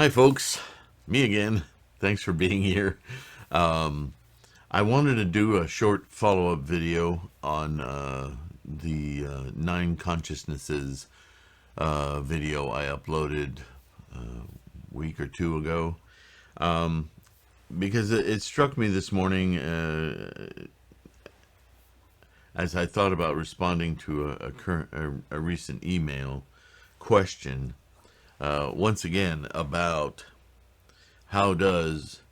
Hi, folks. Me again. Thanks for being here. I wanted to do a short follow up video on the Nine Consciousnesses video I uploaded a week or two ago because it struck me this morning as I thought about responding to a recent email question once again about how does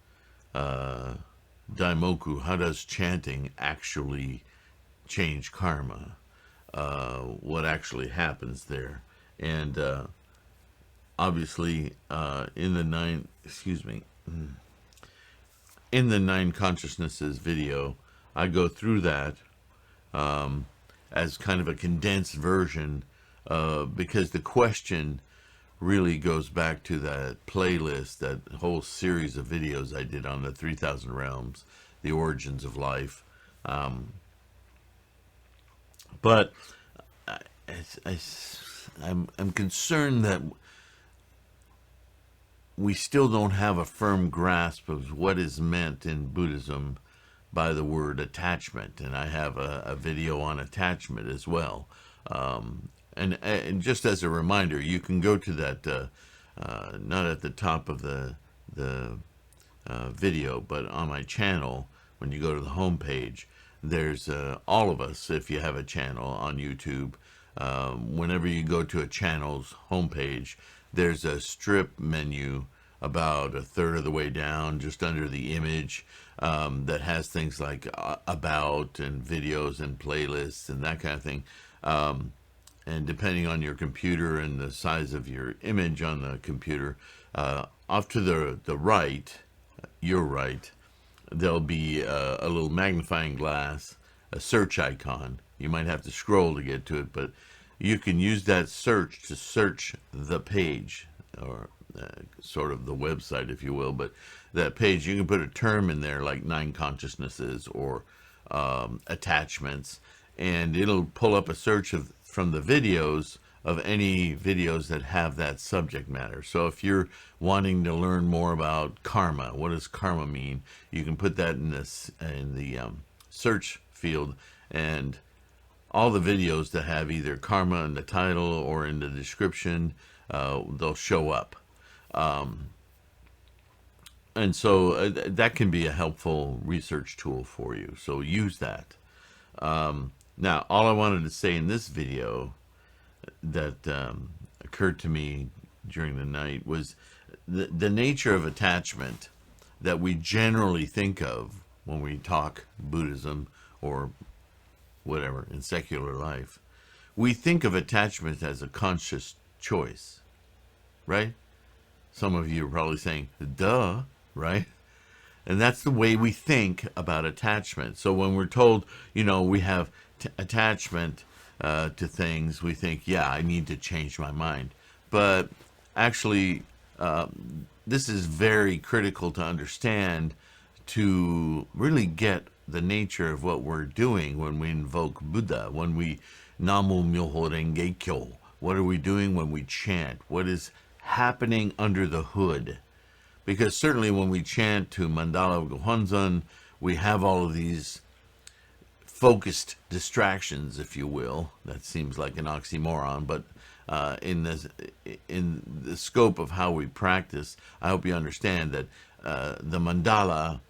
daimoku, how does chanting actually change karma? What actually happens there? And obviously, in the nine consciousnesses video, I go through that as kind of a condensed version, because the question really goes back to that playlist, that whole series of videos I did on the 3,000 realms, the origins of life. But I'm concerned that we still don't have a firm grasp of what is meant in Buddhism by the word attachment, and I have a video on attachment as well. And just as a reminder, you can go to that, not at the top of the video, but on my channel. When you go to the home page, there's all of us. If you have a channel on YouTube, whenever you go to a channel's homepage, there's a strip menu about a third of the way down, just under the image, that has things like about and videos and playlists and that kind of thing. And depending on your computer and the size of your image on the computer, off to the right, your right, there'll be a little magnifying glass, a search icon. You might have to scroll to get to it, but you can use that search to search the page, or sort of the website, if you will. But that page, you can put a term in there like nine consciousnesses or attachments, and it'll pull up a search from the videos of any videos that have that subject matter. So if you're wanting to learn more about karma, what does karma mean, you can put that in the search field, and all the videos that have either karma in the title or in the description, they'll show up. And so that can be a helpful research tool for you. So use that. Now, all I wanted to say in this video that occurred to me during the night was the nature of attachment that we generally think of when we talk Buddhism or whatever in secular life. We think of attachment as a conscious choice, right? Some of you are probably saying, duh, right? And that's the way we think about attachment. So when we're told, we have attachment to things, we think, yeah, I need to change my mind. But actually, this is very critical to understand to really get the nature of what we're doing when we invoke Buddha, when we Namu Myoho Renge Kyo. What are we doing when we chant? What is happening under the hood? Because certainly when we chant to Mandala Gohonzon, we have all of these focused distractions, if you will. That seems like an oxymoron, but in the scope of how we practice, I hope you understand that the mandala,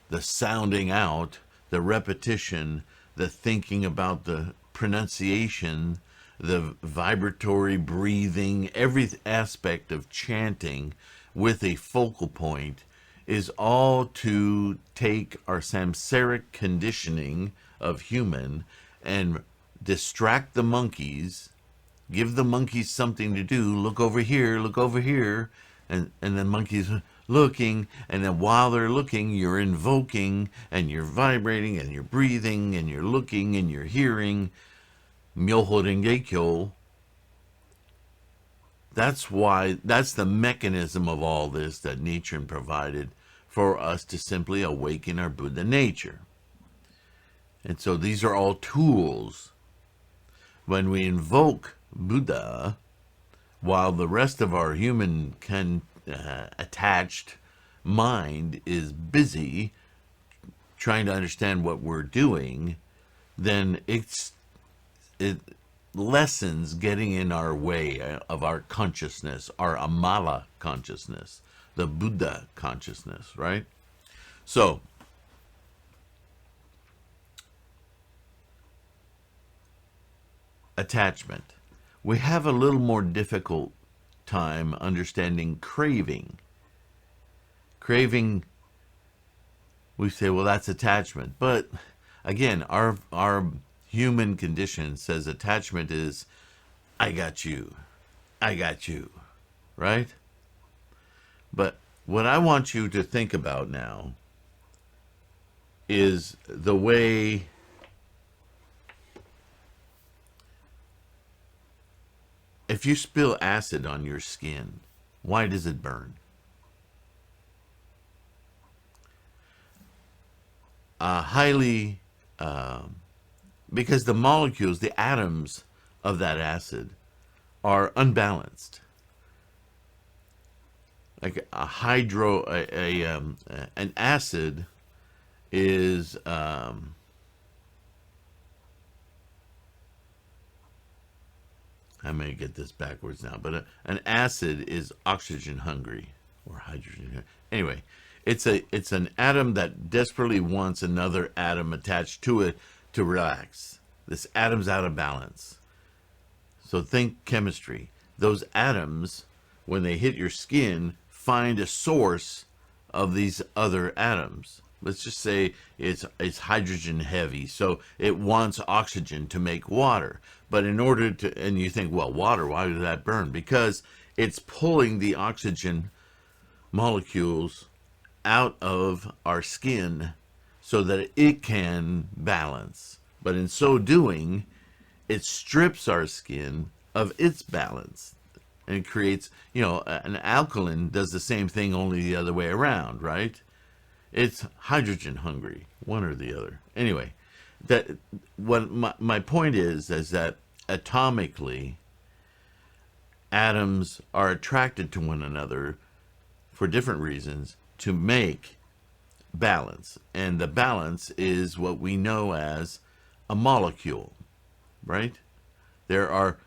the sounding out, the repetition, the thinking about the pronunciation, the vibratory breathing, every aspect of chanting with a focal point is all to take our samsaric conditioning of human and distract the monkeys, give the monkeys something to do, look over here, and the monkeys looking, and then while they're looking, you're invoking, and you're vibrating, and you're breathing, and you're looking, and you're hearing Myoho Renge Kyo. That's the mechanism of all this that Nichiren provided for us to simply awaken our Buddha nature. And so these are all tools. When we invoke Buddha, while the rest of our human attached mind is busy trying to understand what we're doing, then it lessons getting in our way of our consciousness, our Amala consciousness, the Buddha consciousness, right? So, attachment. We have a little more difficult time understanding craving. Craving, we say, well, that's attachment. But again, our human condition says attachment is, I got you, right? But what I want you to think about now is the way if you spill acid on your skin, why does it burn? Highly, because the molecules, the atoms of that acid are unbalanced. Like an acid is, I may get this backwards now, but an acid is oxygen hungry or hydrogen hungry. Anyway, it's an atom that desperately wants another atom attached to it to relax. This atom's out of balance. So think chemistry. Those atoms, when they hit your skin, find a source of these other atoms. Let's just say it's hydrogen heavy, so it wants oxygen to make water. But in order to, and you think, well, water, why does that burn? Because it's pulling the oxygen molecules out of our skin so that it can balance. But in so doing, it strips our skin of its balance. And it creates, an alkaline does the same thing, only the other way around, right? It's hydrogen hungry, one or the other. Anyway, what my point is that atomically, atoms are attracted to one another for different reasons to make balance. And the balance is what we know as a molecule, right? There are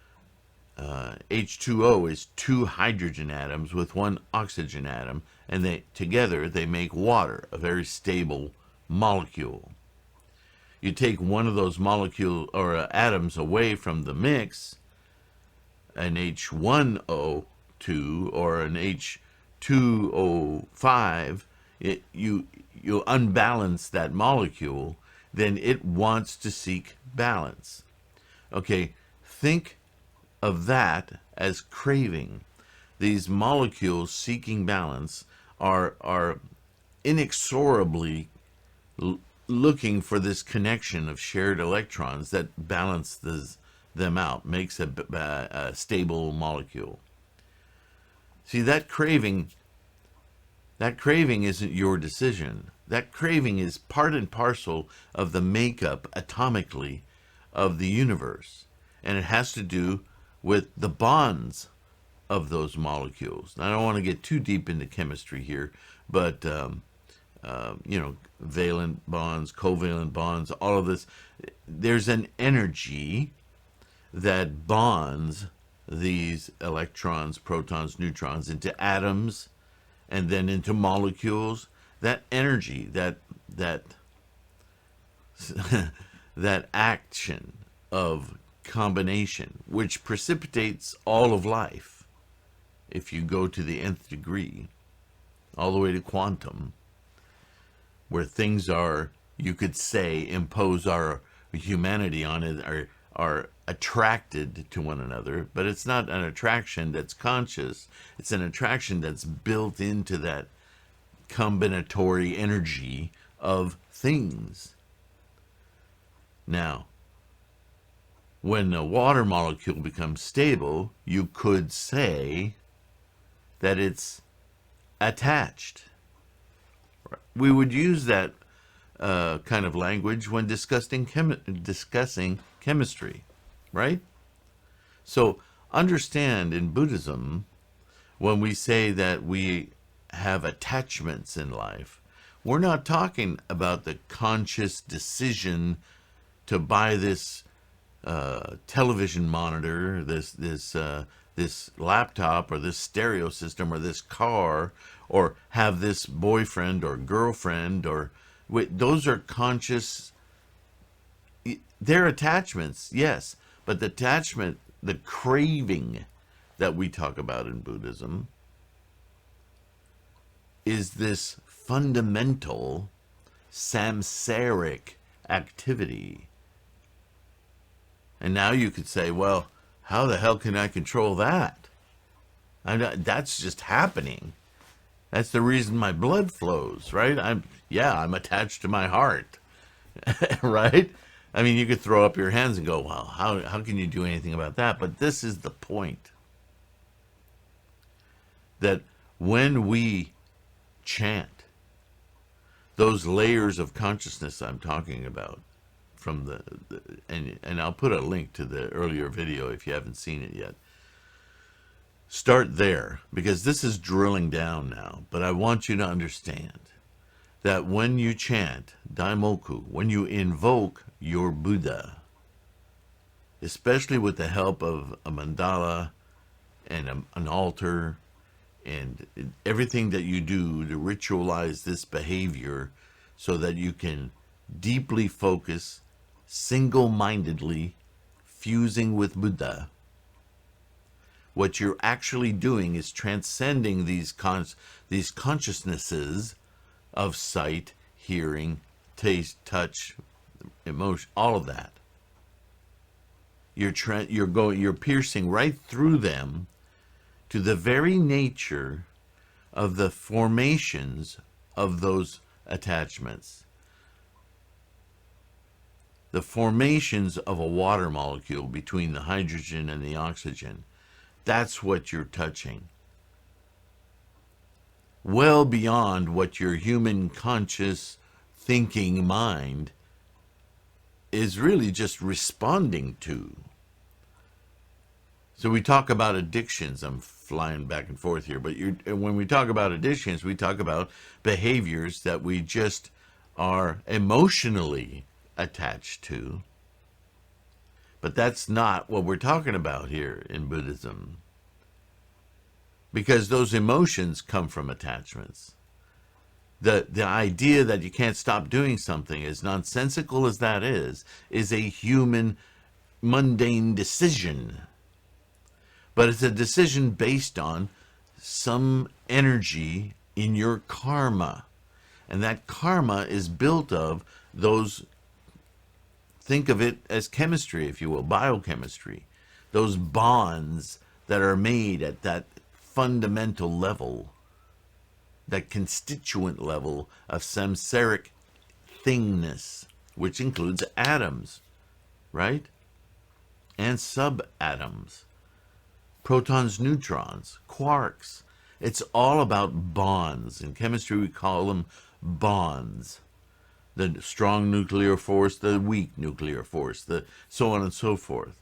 H2O is 2 hydrogen atoms with 1 oxygen atom, and together they make water, a very stable molecule. You take one of those molecule or atoms away from the mix, an H1O2 or an H2O5, you unbalance that molecule, then it wants to seek balance. Okay, think of that as craving. These molecules seeking balance are inexorably looking for this connection of shared electrons that balances them out, makes a stable molecule. See, that craving isn't your decision. That craving is part and parcel of the makeup atomically of the universe. And it has to do with the bonds of those molecules. Now, I don't want to get too deep into chemistry here, but valent bonds, covalent bonds, all of this. There's an energy that bonds these electrons, protons, neutrons into atoms and then into molecules. That energy, that that action of combination, which precipitates all of life, if you go to the nth degree, all the way to quantum, where things are, you could say, impose our humanity on it, are attracted to one another, but it's not an attraction that's conscious. It's an attraction that's built into that combinatory energy of things. Now, when a water molecule becomes stable, you could say that it's attached. We would use that kind of language when discussing chemistry, right? So understand, in Buddhism, When we say that we have attachments in life, we're not talking about the conscious decision to buy this television monitor, this laptop, or this stereo system, or this car, or have this boyfriend or girlfriend, or those are conscious. They're attachments, yes, but the attachment, the craving that we talk about in Buddhism, is this fundamental samsaric activity. And now you could say, well, how the hell can I control that? That's just happening. That's the reason my blood flows, right? I'm attached to my heart, right? I mean, you could throw up your hands and go, well, how can you do anything about that? But this is the point. That when we chant, those layers of consciousness I'm talking about, from and I'll put a link to the earlier video if you haven't seen it yet. Start there, because this is drilling down now, but I want you to understand that when you chant Daimoku, when you invoke your Buddha, especially with the help of a mandala and an altar and everything that you do to ritualize this behavior so that you can deeply focus, single-mindedly, fusing with Buddha, what you're actually doing is transcending these consciousnesses of sight, hearing, taste, touch, emotion, all of that. You're piercing right through them to the very nature of the formations of those attachments. The formations of a water molecule between the hydrogen and the oxygen. That's what you're touching. Well beyond what your human conscious thinking mind is really just responding to. So we talk about addictions. I'm flying back and forth here, but when we talk about addictions, we talk about behaviors that we just are emotionally attached to. But that's not what we're talking about here in Buddhism. Because those emotions come from attachments. The idea that you can't stop doing something, as nonsensical as that is a human mundane decision. But it's a decision based on some energy in your karma. And that karma is built of those, think of it as chemistry, if you will, biochemistry. Those bonds that are made at that fundamental level, that constituent level of samsaric thingness, which includes atoms, right? And subatoms. Protons, neutrons, quarks. It's all about bonds. In chemistry, we call them bonds. The strong nuclear force, the weak nuclear force, the so on and so forth.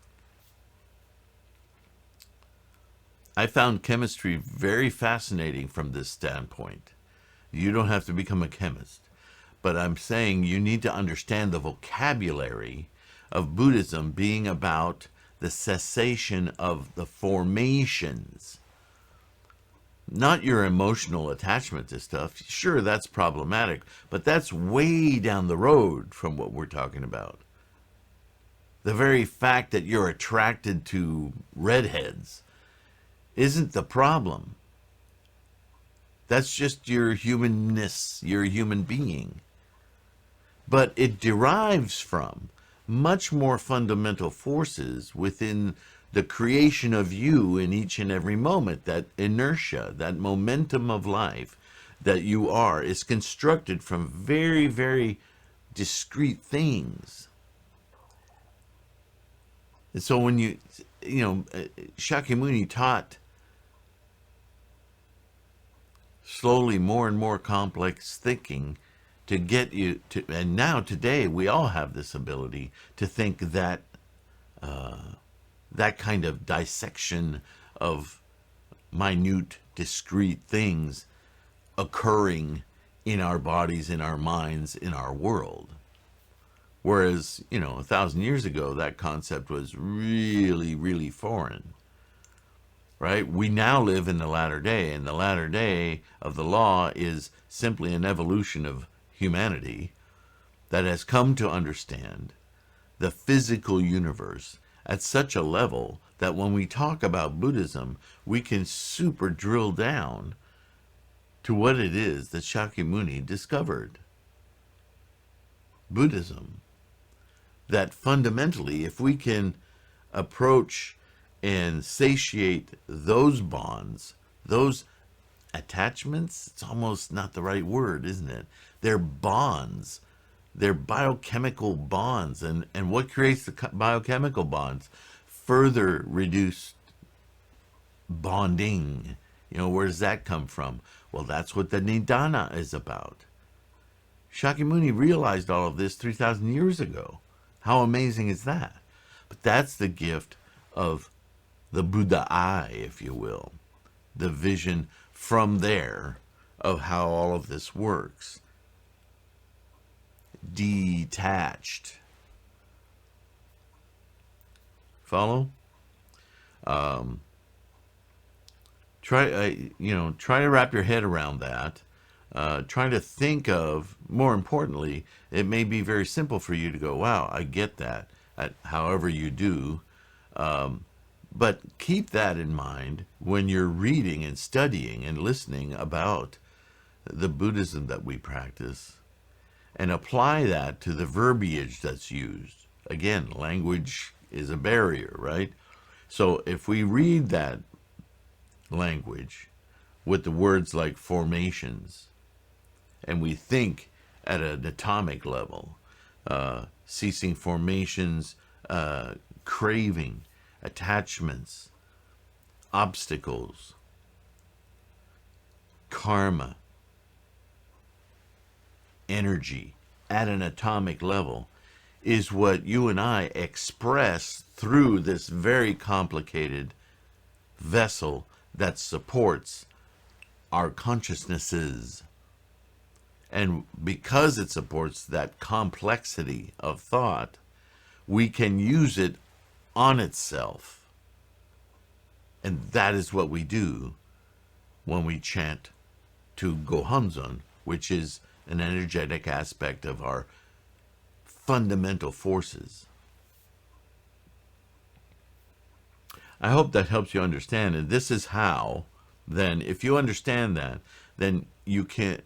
I found chemistry very fascinating from this standpoint. You don't have to become a chemist, but I'm saying you need to understand the vocabulary of Buddhism being about the cessation of the formations, not your emotional attachment to stuff. Sure, that's problematic, but that's way down the road from what we're talking about. The very fact that you're attracted to redheads isn't the problem. That's just your humanness, your human being. But it derives from much more fundamental forces within the creation of you in each and every moment. That inertia, that momentum of life that you are, is constructed from very, very discrete things. And so when Shakyamuni taught slowly more and more complex thinking to get you to, and now today we all have this ability to think that that kind of dissection of minute discrete things occurring in our bodies, in our minds, in our world. Whereas, 1,000 years ago, that concept was really, really foreign, right? We now live in the latter day, and the latter day of the law is simply an evolution of humanity that has come to understand the physical universe at such a level that when we talk about Buddhism, we can super drill down to what it is that Shakyamuni discovered. Buddhism. That fundamentally, if we can approach and satiate those bonds, those attachments, it's almost not the right word, isn't it? They're bonds. They're biochemical bonds. And what creates the biochemical bonds? Further reduced bonding. Where does that come from? Well, that's what the Nidana is about. Shakyamuni realized all of this 3,000 years ago. How amazing is that? But that's the gift of the Buddha eye, if you will. The vision from there of how all of this works. Detached. Follow? Try to wrap your head around that. Trying to think of, more importantly, it may be very simple for you to go, wow, I get that, however you do. But keep that in mind when you're reading and studying and listening about the Buddhism that we practice, and apply that to the verbiage that's used. Again, language is a barrier, right? So if we read that language with the words like formations, and we think at an atomic level, ceasing formations, craving, attachments, obstacles, karma, energy at an atomic level is what you and I express through this very complicated vessel that supports our consciousnesses. And because it supports that complexity of thought, we can use it on itself. And that is what we do when we chant to Gohonzon, which is an energetic aspect of our fundamental forces. I hope that helps you understand. And this is how, then, if you understand that, then you can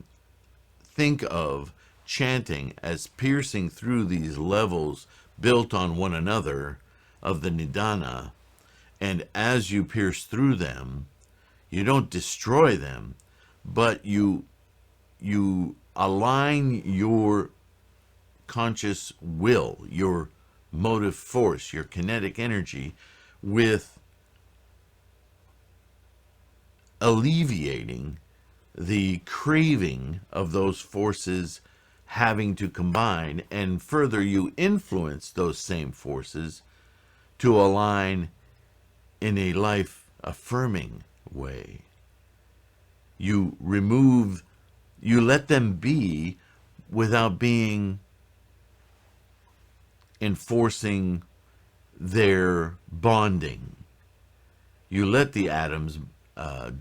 think of chanting as piercing through these levels built on one another of the Nidana. And as you pierce through them, you don't destroy them, but you align your conscious will, your motive force, your kinetic energy with alleviating the craving of those forces having to combine, and further you influence those same forces to align in a life-affirming way. You let them be without being enforcing their bonding. You let the atoms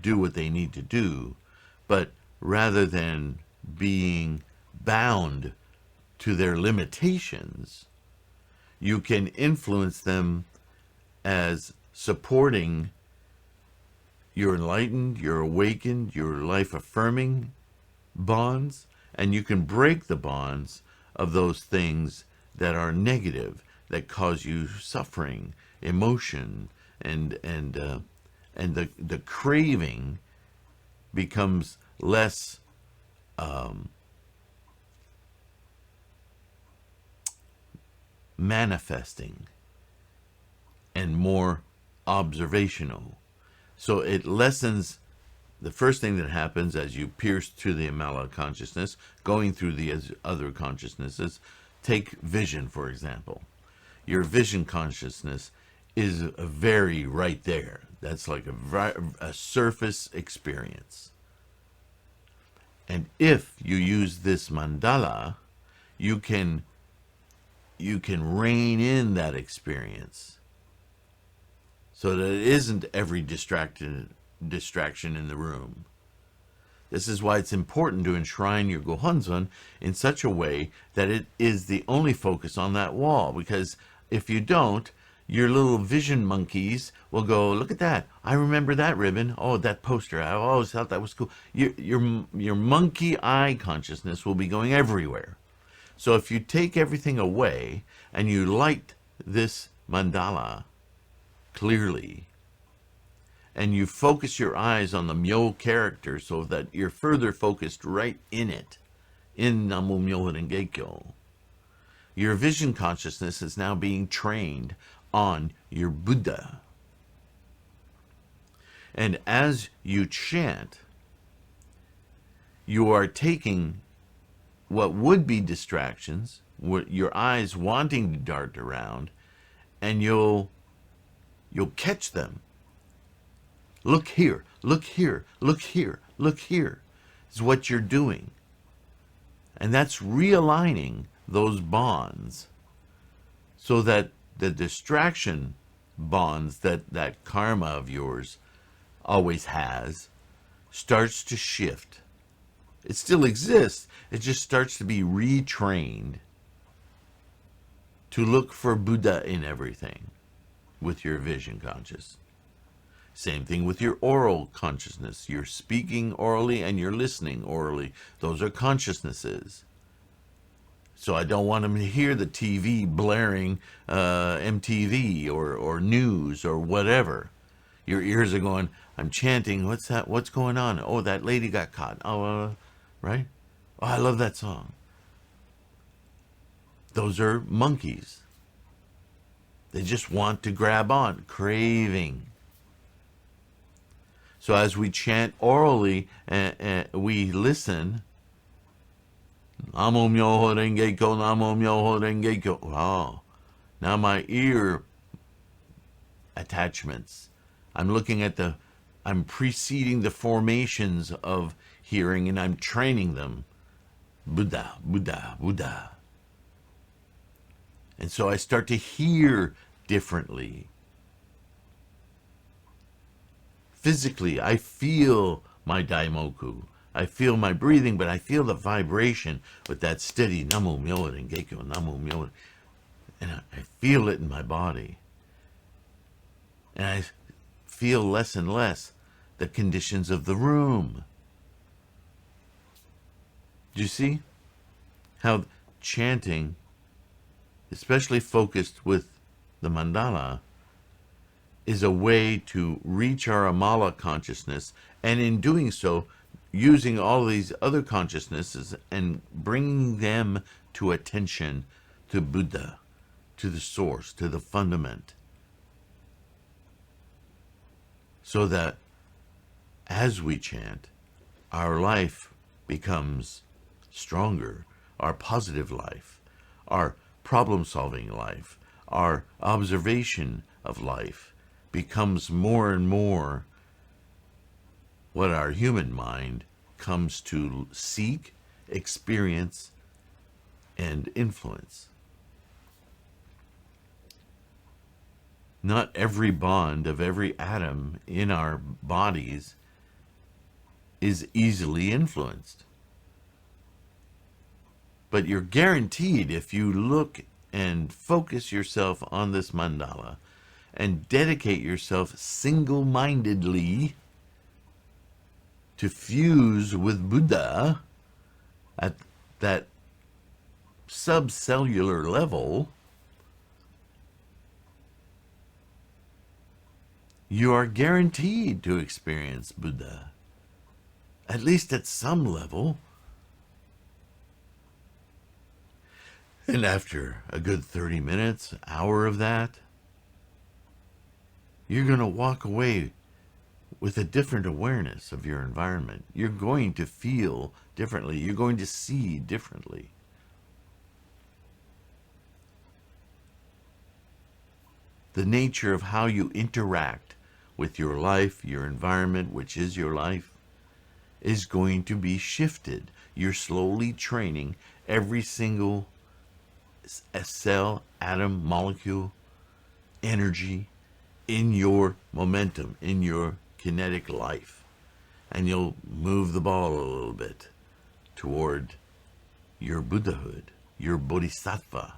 do what they need to do, but rather than being bound to their limitations, you can influence them as supporting your enlightened, your awakened, your life-affirming bonds, and you can break the bonds of those things that are negative, that cause you suffering, emotion, and the craving becomes less manifesting and more observational. So it lessens. The first thing that happens as you pierce through the Amala consciousness, going through the other consciousnesses, take vision, for example. Your vision consciousness is very right there. That's like a surface experience. And if you use this mandala, you can rein in that experience so that it isn't every distraction in the room. This is why it's important to enshrine your Gohonzon in such a way that it is the only focus on that wall. Because if you don't, your little vision monkeys will go, look at that. I remember that ribbon. Oh, that poster. I always thought that was cool. Your monkey eye consciousness will be going everywhere. So if you take everything away and you light this mandala clearly, and you focus your eyes on the Myo character so that you're further focused right in it, in Namo Myoho Renge Kyo, your vision consciousness is now being trained on your Buddha. And as you chant, you are taking what would be distractions, your eyes wanting to dart around, and you'll catch them. Look here, look here, look here, look here, is what you're doing. And that's realigning those bonds so that the distraction bonds that karma of yours always has starts to shift. It still exists, it just starts to be retrained to look for Buddha in everything with your vision conscious. Same thing with your oral consciousness. You're speaking orally and you're listening orally. Those are consciousnesses. So I don't want them to hear the TV blaring MTV or news or whatever. Your ears are going, I'm chanting, what's that? What's going on? Oh, that lady got caught. Oh, right? Oh, I love that song. Those are monkeys. They just want to grab on. Craving. So as we chant orally, we listen. Namo Myoho Renge Kyo, Namo Myoho Renge Kyo. Wow. Now my ear attachments. I'm preceding the formations of hearing and I'm training them. Buddha, Buddha, Buddha. And so I start to hear differently. Physically, I feel my daimoku. I feel my breathing, but I feel the vibration with that steady Namo Myoho Renge Kyo, Namo Myoho. And I feel it in my body. And I feel less and less the conditions of the room. Do you see how chanting, especially focused with the mandala, is a way to reach our Amala consciousness, and in doing so, using all these other consciousnesses and bringing them to attention to Buddha, to the source, to the fundament. So that as we chant, our life becomes stronger, our positive life, our problem-solving life, our observation of life becomes more and more what our human mind comes to seek, experience, and influence. Not every bond of every atom in our bodies is easily influenced. But you're guaranteed, if you look and focus yourself on this mandala and dedicate yourself single-mindedly to fuse with Buddha at that subcellular level, you are guaranteed to experience Buddha, at least at some level. And after a good 30 minutes, hour of that, you're going to walk away with a different awareness of your environment. You're going to feel differently. You're going to see differently. The nature of how you interact with your life, your environment, which is your life, is going to be shifted. You're slowly training every single cell, atom, molecule, energy in your momentum, in your kinetic life. And you'll move the ball a little bit toward your Buddhahood, your Bodhisattva.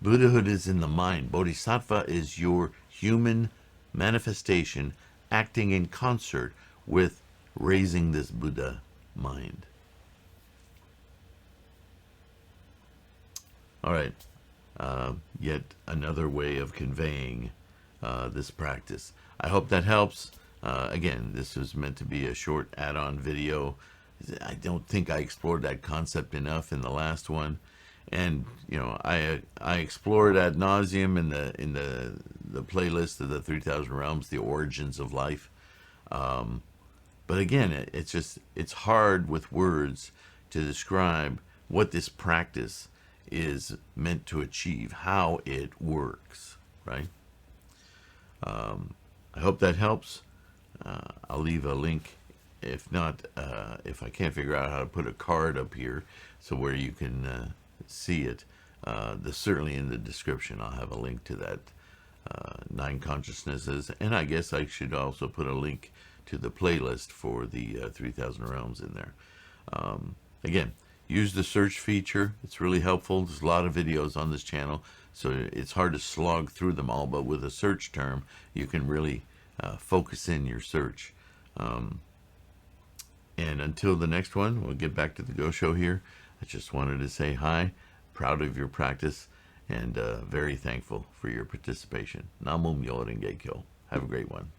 Buddhahood is in the mind. Bodhisattva is your human manifestation acting in concert with raising this Buddha mind. All right, yet another way of conveying this practice. I hope that helps. Again, this was meant to be a short add-on video. I don't think I explored that concept enough in the last one, and you know, I explored ad nauseum in the playlist of the 3,000 Realms, the origins of life. But again, it's hard with words to describe what this practice is meant to achieve, how it works, right? I hope that helps. I'll leave a link. If not, if I can't figure out how to put a card up here so where you can see it, certainly in the description I'll have a link to that 9 consciousnesses, and I guess I should also put a link to the playlist for the 3,000 Realms in there. Again, use the search feature. It's really helpful. There's a lot of videos on this channel, so it's hard to slog through them all, but with a search term, you can really focus in your search. And until the next one, we'll get back to the Go Show here. I just wanted to say hi, proud of your practice, and very thankful for your participation. Namum Myoho Renge Kyo. Have a great one.